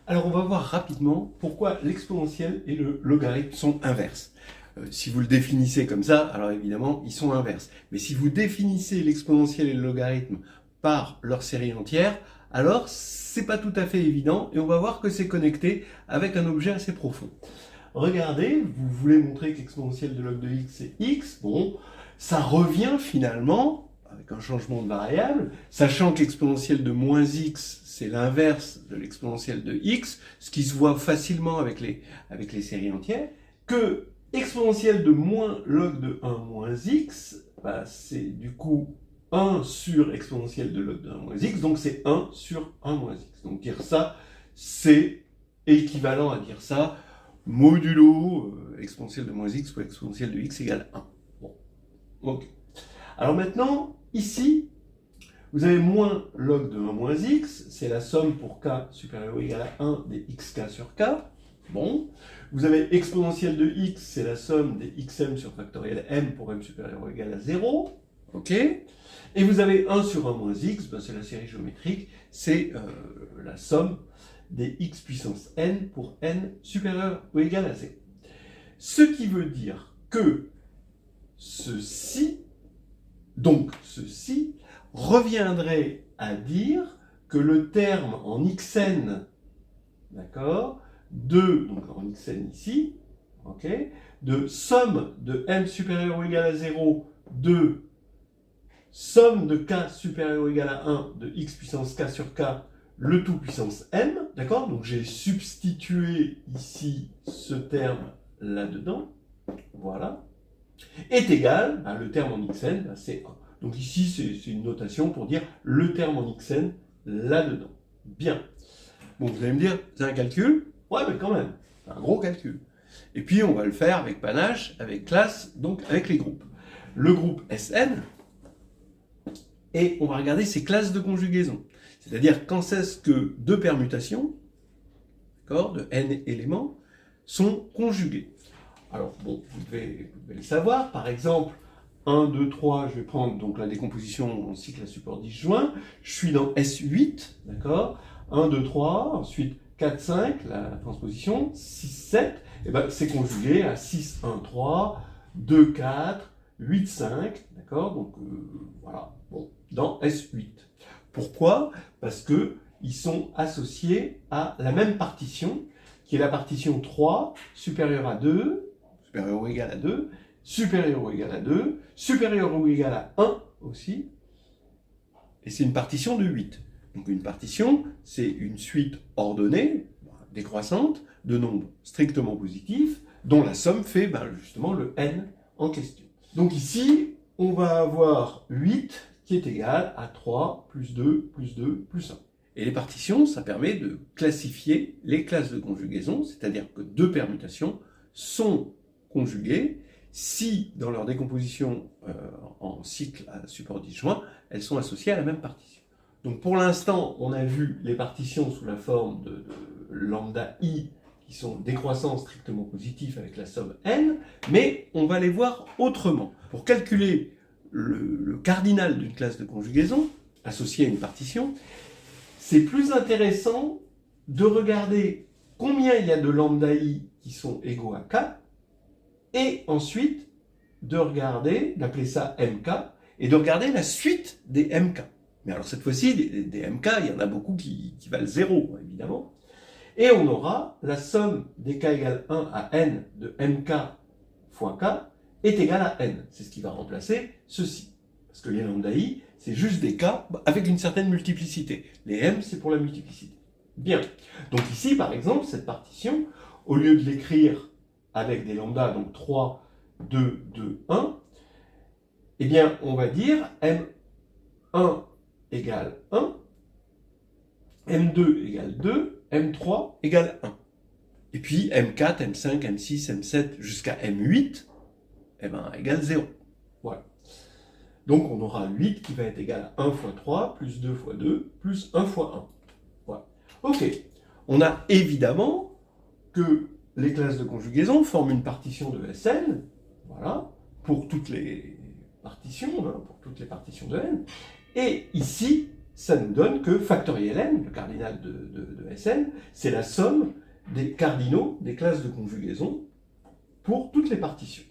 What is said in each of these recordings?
Alors on va voir rapidement pourquoi l'exponentielle et le logarithme sont inverses. Si vous le définissez comme ça, alors évidemment ils sont inverses. Mais si vous définissez l'exponentielle et le logarithme par leur série entière, alors c'est pas tout à fait évident et on va voir que c'est connecté avec un objet assez profond. Regardez, vous voulez montrer que l'exponentielle de log de x c'est x, bon, ça revient finalement avec un changement de variable, sachant que l'exponentielle de moins x, c'est l'inverse de l'exponentielle de x, ce qui se voit facilement avec les séries entières, que exponentielle de moins log de 1 moins x, bah, c'est du coup 1 sur exponentielle de log de 1 moins x, donc c'est 1 sur 1 moins x. Donc dire ça, c'est équivalent à dire ça, modulo exponentielle de moins x fois exponentielle de x égale 1. Bon, ok. Alors maintenant, ici, vous avez moins log de 1 moins x, c'est la somme pour k supérieur ou égal à 1 des xk sur k. Bon. Vous avez exponentielle de x, c'est la somme des xm sur factoriel m pour m supérieur ou égal à 0. Ok. Et vous avez 1 sur 1 moins x, ben c'est la série géométrique, c'est la somme des x puissance n pour n supérieur ou égal à 0. Ce qui veut dire que ceci reviendrait à dire que le terme en xn, d'accord, donc en xn ici, ok, de somme de m supérieur ou égal à 0 de somme de k supérieur ou égal à 1 de x puissance k sur k, le tout puissance m, d'accord, donc j'ai substitué ici ce terme là-dedans, voilà, est égal, le terme en xn, c'est 1. Donc ici, c'est une notation pour dire le terme en xn là-dedans. Bien. Bon, vous allez me dire, c'est un calcul? Ouais, mais quand même, c'est un gros calcul. Et puis, on va le faire avec panache, avec classe, donc avec les groupes. Le groupe Sn, et on va regarder ses classes de conjugaison. C'est-à-dire quand est-ce que deux permutations, d'accord, de n éléments, sont conjuguées. Alors, bon, vous devez le savoir. Par exemple, 1, 2, 3, je vais prendre donc la décomposition en cycle à support disjoint. Je suis dans S8, d'accord, 1, 2, 3, ensuite 4, 5, la transposition, 6, 7, et ben c'est conjugué à 6, 1, 3, 2, 4, 8, 5, d'accord, donc voilà, bon, dans S8. Pourquoi? Parce que ils sont associés à la même partition, qui est la partition 3, supérieure à 2, supérieur ou égal à 2, supérieur ou égal à 2, supérieur ou égal à 1 aussi, et c'est une partition de 8. Donc une partition, c'est une suite ordonnée, décroissante, de nombres strictement positifs, dont la somme fait justement le n en question. Donc ici, on va avoir 8 qui est égal à 3 plus 2 plus 2 plus 1. Et les partitions, ça permet de classifier les classes de conjugaison, c'est-à-dire que deux permutations sont conjuguées si, dans leur décomposition en cycle à support disjoint, elles sont associées à la même partition. Donc pour l'instant, on a vu les partitions sous la forme de lambda i, qui sont décroissants strictement positifs avec la somme n, mais on va les voir autrement. Pour calculer le cardinal d'une classe de conjugaison, associée à une partition, c'est plus intéressant de regarder combien il y a de lambda i qui sont égaux à k, et ensuite de regarder, d'appeler ça mk, et de regarder la suite des mk. Mais alors cette fois-ci, des mk, il y en a beaucoup qui valent 0, évidemment. Et on aura la somme des k égale 1 à n de mk fois k est égale à n. C'est ce qui va remplacer ceci. Parce que les lambda i, c'est juste des k avec une certaine multiplicité. Les m, c'est pour la multiplicité. Bien. Donc ici, par exemple, cette partition, au lieu de l'écrire avec des lambda, donc 3, 2, 2, 1, eh bien, on va dire M1 égale 1, M2 égale 2, M3 égale 1. Et puis M4, M5, M6, M7 jusqu'à M8, eh ben, égale 0. Voilà. Donc on aura 8 qui va être égal à 1 fois 3, plus 2 fois 2, plus 1 fois 1. Voilà. Ok. On a évidemment que les classes de conjugaison forment une partition de Sn, voilà, pour toutes les partitions, pour toutes les partitions de n. Et ici, ça nous donne que factoriel n, le cardinal de Sn, c'est la somme des cardinaux des classes de conjugaison pour toutes les partitions.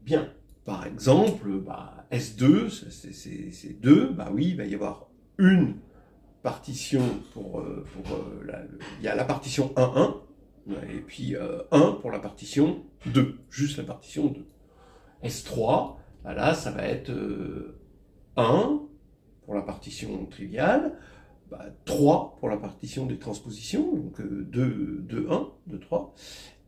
Bien. Par exemple, S2, c'est 2, oui, il va y avoir une partition il y a la partition 1, 1, et puis 1 pour la partition 2, juste la partition 2. S3, là, ça va être 1 pour la partition triviale, 3 pour la partition des transpositions, donc 2, 1, 2, 3,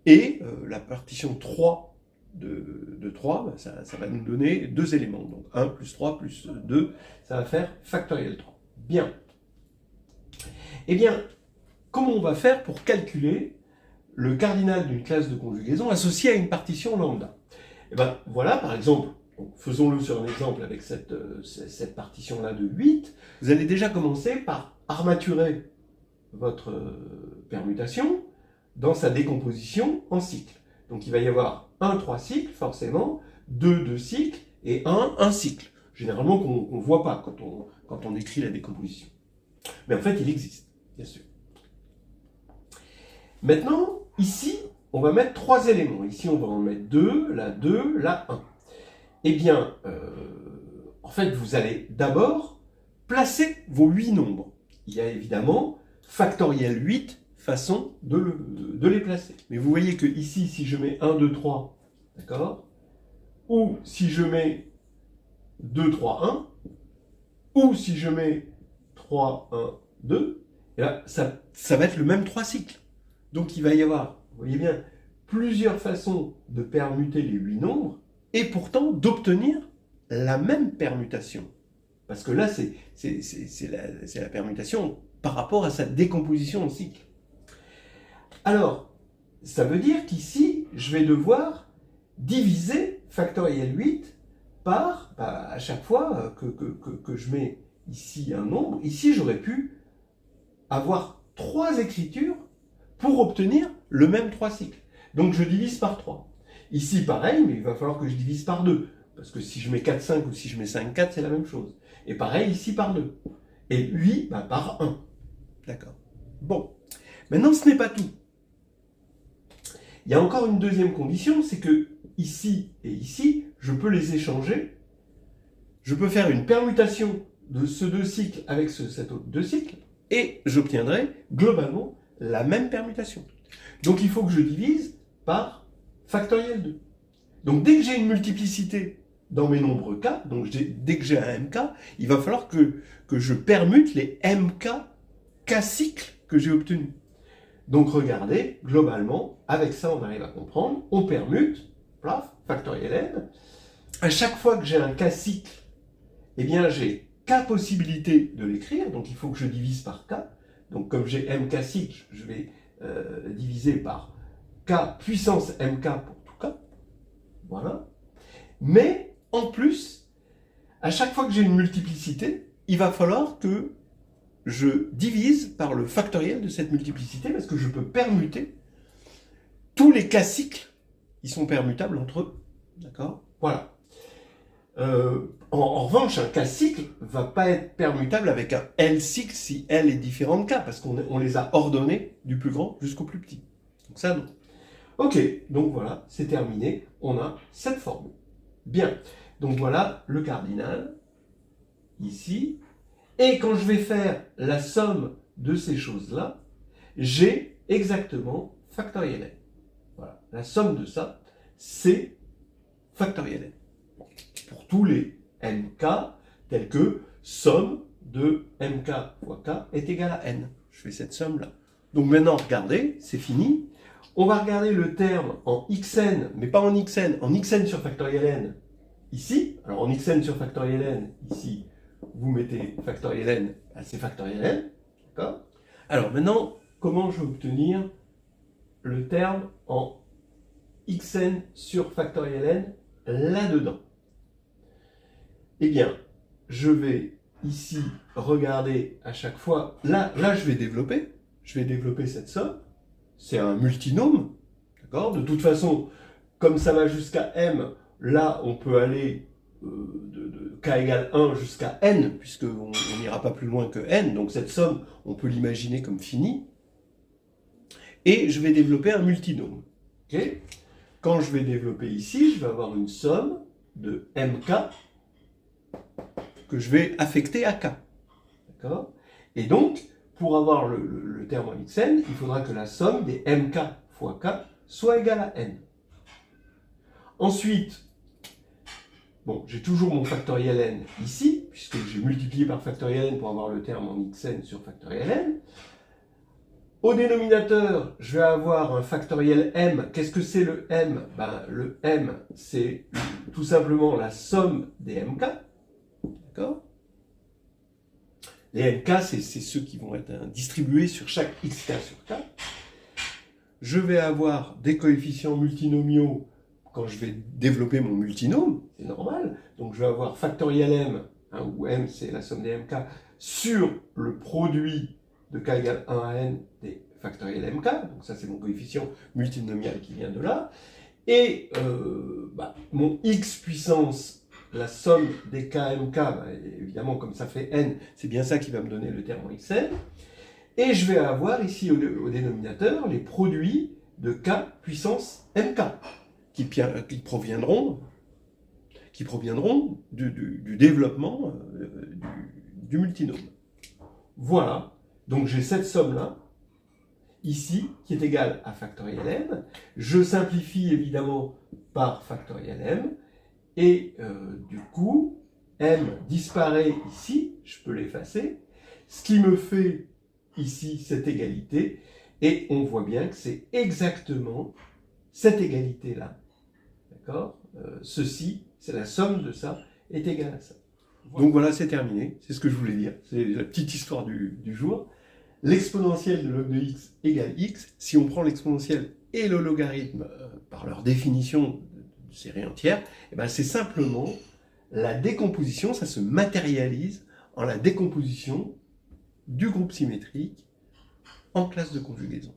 et la partition 3 de 3, ça va nous donner deux éléments, donc 1 plus 3 plus 2, ça va faire factoriel 3. Bien. Eh bien, comment on va faire pour calculer le cardinal d'une classe de conjugaison associée à une partition lambda? Eh bien, voilà, par exemple, faisons-le sur un exemple avec cette partition-là de 8. Vous allez déjà commencer par armaturer votre permutation dans sa décomposition en cycles. Donc il va y avoir 3 cycles, forcément, 2 cycles, et 1 cycle. Généralement, qu'on ne voit pas quand on écrit la décomposition. Mais en fait, il existe, bien sûr. Maintenant, ici, on va mettre 3 éléments. Ici, on va en mettre 2, là 2, là 1. Eh bien, en fait, vous allez d'abord placer vos 8 nombres. Il y a évidemment factoriel 8 façons de les placer. Mais vous voyez que ici, si je mets 1, 2, 3, d'accord, ou si je mets 2, 3, 1, ou si je mets 3, 1, 2, et là, ça va être le même 3 cycles. Donc il va y avoir, vous voyez bien, plusieurs façons de permuter les 8 nombres, et pourtant d'obtenir la même permutation. Parce que là, c'est la permutation par rapport à sa décomposition en cycle. Alors, ça veut dire qu'ici, je vais devoir diviser factoriel 8 par, à chaque fois que je mets ici un nombre, ici j'aurais pu avoir 3 écritures pour obtenir le même 3 cycles. Donc je divise par 3. Ici pareil, mais il va falloir que je divise par 2. Parce que si je mets 4, 5 ou si je mets 5, 4, c'est la même chose. Et pareil ici par 2. Et 8 par 1. D'accord. Bon. Maintenant, ce n'est pas tout. Il y a encore une deuxième condition, c'est que ici et ici, je peux les échanger. Je peux faire une permutation de ce 2 cycles avec cet autre 2 cycles, et j'obtiendrai globalement la même permutation. Donc il faut que je divise par factoriel 2. Donc dès que j'ai une multiplicité dans mes nombres k, donc dès que j'ai un mk, il va falloir que je permute les mk k cycles que j'ai obtenus. Donc regardez, globalement, avec ça on arrive à comprendre, on permute, plaf, factoriel n. À chaque fois que j'ai un k cycle, eh bien j'ai k possibilités de l'écrire, donc il faut que je divise par k. Donc comme j'ai mk cycle, je vais diviser par k puissance mk pour tout k. Voilà. Mais en plus, à chaque fois que j'ai une multiplicité, il va falloir que je divise par le factoriel de cette multiplicité parce que je peux permuter tous les k cycles, ils sont permutables entre eux. D'accord ? Voilà. En revanche, un k cycle ne va pas être permutable avec un L cycle si L est différent de k, parce qu'on les a ordonnés du plus grand jusqu'au plus petit. Donc ça, non. Ok, donc voilà, c'est terminé. On a cette formule. Bien, donc voilà le cardinal, ici. Et quand je vais faire la somme de ces choses-là, j'ai exactement factoriel n. Voilà, la somme de ça, c'est factoriel n. Pour tous les mk, tels que somme de mk fois k est égale à n. Je fais cette somme-là. Donc maintenant, regardez, c'est fini. On va regarder le terme en xn, mais pas en xn sur factoriel n, ici. Alors en xn sur factoriel n, ici, vous mettez factoriel n, c'est factoriel n. D'accord ? Alors maintenant, comment je vais obtenir le terme en xn sur factoriel n là-dedans? Eh bien, je vais ici regarder à chaque fois, là je vais développer cette somme, c'est un multinôme, d'accord? De toute façon, comme ça va jusqu'à m, là on peut aller de k égale 1 jusqu'à n, puisqu'on n'ira pas plus loin que n, donc cette somme, on peut l'imaginer comme finie. Et je vais développer un multinôme. Okay. Quand je vais développer ici, je vais avoir une somme de mk que je vais affecter à k. D'accord? Et donc, pour avoir le terme en xn, il faudra que la somme des mk fois k soit égale à n. Ensuite, bon, j'ai toujours mon factoriel n ici, puisque j'ai multiplié par factoriel n pour avoir le terme en xn sur factoriel n. Au dénominateur, je vais avoir un factoriel m. Qu'est-ce que c'est le m? Ben, le m, c'est tout simplement la somme des mk. D'accord? Les mk, c'est ceux qui vont être distribués sur chaque xk sur k. Je vais avoir des coefficients multinomiaux quand je vais développer mon multinôme, c'est normal. Donc je vais avoir factoriel m, hein, où m c'est la somme des mk, sur le produit de k égale 1 à n des factoriels mk, donc ça c'est mon coefficient multinomial qui vient de là, et mon x puissance, la somme des kmk, évidemment comme ça fait n, c'est bien ça qui va me donner le terme en xn, et je vais avoir ici au dénominateur les produits de k puissance mk, qui proviendront du développement du multinôme. Voilà. Donc j'ai cette somme-là, ici, qui est égale à factoriel m. Je simplifie évidemment par factoriel m. Et du coup, m disparaît ici, je peux l'effacer. Ce qui me fait ici cette égalité. Et on voit bien que c'est exactement cette égalité-là. D'accord? Ceci, c'est la somme de ça, est égale à ça. Donc voilà, c'est terminé, c'est ce que je voulais dire, c'est la petite histoire du jour. L'exponentielle de log de x égale x, si on prend l'exponentielle et le logarithme par leur définition de série entière, et ben c'est simplement la décomposition, ça se matérialise en la décomposition du groupe symétrique en classe de conjugaison.